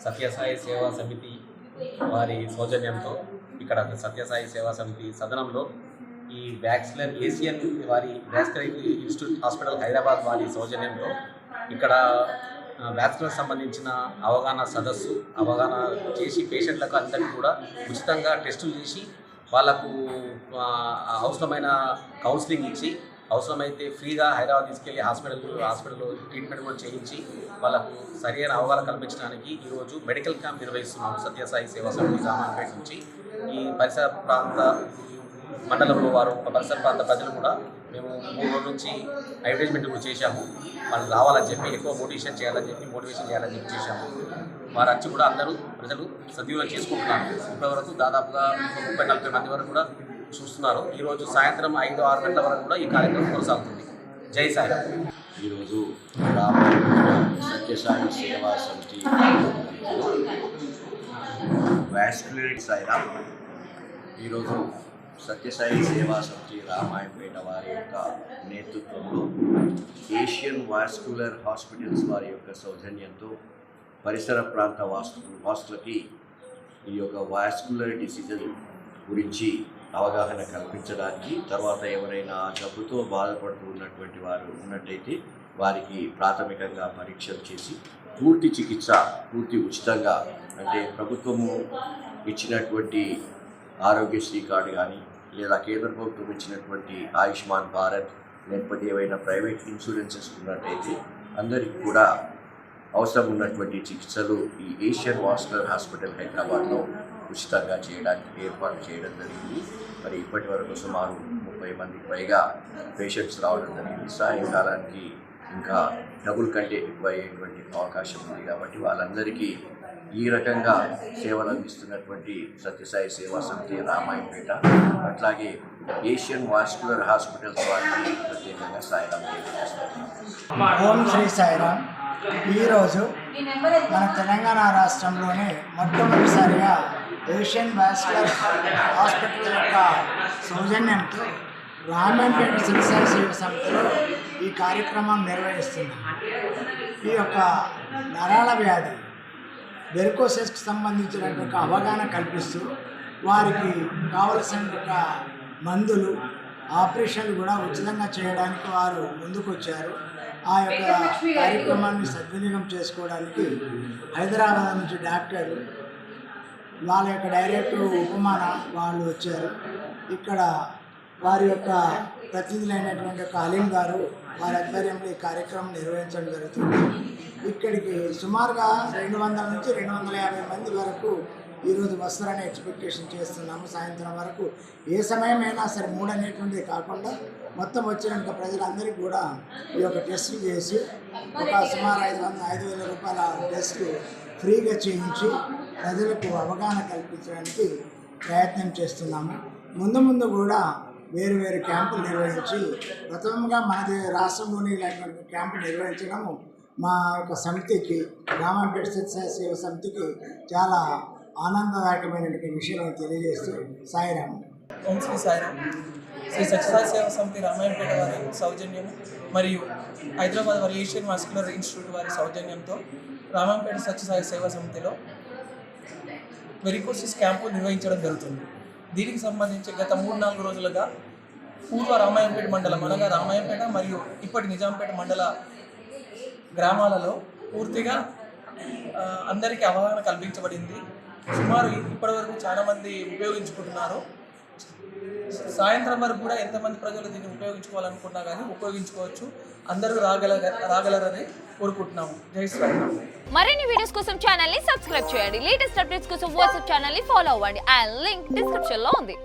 సత్యసాయి సేవా సమితి వారి సౌజన్యంతో ఇక్కడ సత్యసాయి సేవా సమితి సదనంలో ఈ ఏషియన్ వారి వాస్కులర్ ఇన్స్టిట్యూట్ హాస్పిటల్ హైదరాబాద్ వారి సౌజన్యంతో ఇక్కడ వాస్కులర్ సంబంధించిన అవగాహన చేసి పేషెంట్లకు అందరికీ కూడా ఉచితంగా టెస్టులు చేసి వాళ్ళకు అవసరమైన కౌన్సిలింగ్ ఇచ్చి అవసరమైతే ఫ్రీగా హైదరాబాద్ తీసుకెళ్ళి హాస్పిటల్లో ట్రీట్మెంట్ కూడా చేయించి వాళ్ళకు సరైన అవగాహన కల్పించడానికి ఈరోజు మెడికల్ క్యాంప్ నిర్వహిస్తున్నాము. సత్యసాయి సేవా సమితి రామాయణపేట నుంచి ఈ పరిసర ప్రాంత మండలంలో పరిసర ప్రాంత ప్రజలు కూడా మేము 3 రోజుల నుంచి అడ్వర్టైజ్మెంట్ కూడా చేశాము. వాళ్ళు రావాలని చెప్పి ఎక్కువ మోటివేషన్ చేయాలని చెప్పి చేశాము. వారు వచ్చి కూడా అందరూ ప్రజలు సద్వినియోగం చేసుకుంటున్నారు. ఇప్పటివరకు దాదాపుగా 30-40 మంది వరకు కూడా చూస్తున్నారు. ఈరోజు సాయంత్రం 5-6 గంటల వరకు కూడా ఈ కార్యక్రమం కొనసాగుతుంది. జై సాయిరామ్. ఈరోజు రామాయణ సత్యసాయి సేవా సమితి వాస్కులర్ సాయిరామ్. ఈరోజు సత్యసాయి సేవా సమితి రామాయణపేట వారి యొక్క నేతృత్వంలో ఏషియన్ వాస్కులర్ హాస్పిటల్స్ వారి యొక్క సౌజన్యంతో పరిసర ప్రాంత వాసులకి ఈ యొక్క వాస్కులర్ డిసీజెస్ గురించి అవగాహన కల్పించడానికి, తర్వాత ఎవరైనా జబ్బుతో బాధపడుతూ ఉన్నటువంటి వారు ఉన్నట్టయితే వారికి ప్రాథమికంగా పరీక్షలు చేసి పూర్తి చికిత్స పూర్తి ఉచితంగా, అంటే ప్రభుత్వము ఇచ్చినటువంటి ఆరోగ్యశ్రీ కార్డు కానీ లేదా కేంద్ర ప్రభుత్వం ఇచ్చినటువంటి ఆయుష్మాన్ భారత్ లేకపోతే ఏవైనా ప్రైవేట్ ఇన్సూరెన్సెస్ ఉన్నట్టయితే అందరికీ కూడా అవసరం ఉన్నటువంటి చికిత్సలు ఈ ఏషియన్ వాస్కులర్ హాస్పిటల్ హైదరాబాద్లో ఉచితంగా చేయడానికి ఏర్పాటు చేయడం జరిగింది. మరి ఇప్పటి వరకు సుమారు 30 మందికి పైగా పేషెంట్స్ రావడం జరిగింది. సాయంకాలానికి ఇంకా డబుల్ కంటే ఎక్కువ అయ్యేటువంటి అవకాశం ఉంది. కాబట్టి వాళ్ళందరికీ ఈ రకంగా సేవలు అందిస్తున్నటువంటి సత్యసాయి సేవా సమితి రామాయణపేట, అట్లాగే ఏషియన్ వాస్కులర్ హాస్పిటల్స్ వారికి ప్రత్యేకంగా సాయిరామ్ తెలియజేస్తారు. ఓం శ్రీ సాయిరామ్. ఈరోజు మన తెలంగాణ రాష్ట్రంలోనే మొట్టమొదటిసారిగా ఏషియన్ వాస్కులర్ హాస్పిటల్ యొక్క సౌజన్యంతో రామాయణపేట సత్యసాయి సేవా సమితిలో ఈ కార్యక్రమం నిర్వహిస్తున్నాం. ఈ యొక్క నరాల వ్యాధి వెరికోసిస్కి సంబంధించినటువంటి అవగాహన కల్పిస్తూ వారికి కావలసిన మందులు, ఆపరేషన్లు కూడా ఉచితంగా చేయడానికి వారు ముందుకొచ్చారు. ఆ యొక్క కార్యక్రమాన్ని సద్వినియోగం చేసుకోవడానికి హైదరాబాద్ నుంచి డాక్టర్లు, వాళ్ళ యొక్క డైరెక్టర్ ఉపమాన వాళ్ళు వచ్చారు. ఇక్కడ వారి యొక్క ప్రతినిధులైనటువంటి యొక్క అలీం గారు వారి ఆధ్వర్యంలో ఈ కార్యక్రమం నిర్వహించడం జరుగుతుంది. ఇక్కడికి సుమారుగా 200 నుంచి 250 మంది వరకు ఈరోజు వస్తారని ఎక్స్పెక్టేషన్ చేస్తున్నాము. సాయంత్రం వరకు ఏ సమయమైనా సరే 3 అనేటువంటిది కాకుండా మొత్తం వచ్చిన ప్రజలందరికీ కూడా ఈ యొక్క టెస్టులు చేసి ఒక సుమారు 5,000 రూపాయల టెస్టులు ఫ్రీగా చేయించి ప్రజలకు అవగాహన కల్పించడానికి ప్రయత్నం చేస్తున్నాము. ముందు కూడా వేరు క్యాంపులు నిర్వహించి ప్రథమంగా మన రాష్ట్రంలోని ఇలాంటి క్యాంపు నిర్వహించడము మా యొక్క సమితికి, రామాయణపేట సత్యసాయి సేవా సమితికి చాలా ఆనందదాయకమైనటువంటి విషయం తెలియజేస్తూ సాయిరామ్. ఓం శ్రీ సాయిరామ్. శ్రీ సత్యసాయి సేవా సమితి రామాయణపేట వారి సౌజన్యం మరియు హైదరాబాద్ వారి ఏషియన్ వాస్కులర్ ఇన్స్టిట్యూట్ వారి సౌజన్యంతో రామాయణపేట సత్యసాయి సేవా సమితిలో వెరికోసిస్ క్యాంపు నిర్వహించడం జరుగుతుంది. దీనికి సంబంధించి గత 3-4 రోజులుగా పూర్వ రామాయణపేట మండలం అనగా రామాయణపేట మరియు ఇప్పటి నిజాంపేట మండల గ్రామాలలో పూర్తిగా అందరికీ అవగాహన కల్పించబడింది. సుమారు ఇప్పటివరకు చాలామంది ఉపయోగించుకుంటున్నారు. సాయంత్రం వరకు కూడా ఎంతమంది ప్రజలు దీన్ని ఉపయోగించుకోవాలనుకున్నా కానీ ఉపయోగించుకోవచ్చు. అందరూ రాగలరని కోరుకుంటున్నాము. జై శ్రీరామ్. మరిన్ని వీడియోస్ కోసం ఛానల్ ని సబ్స్క్రైబ్ చేయండి. లేటెస్ట్ అప్డేట్స్ కోసం వాట్సాప్ ఛానల్ ని ఫాలో అవ్వండి. అండ్ లింక్ డిస్క్రిప్షన్ లో ఉంది.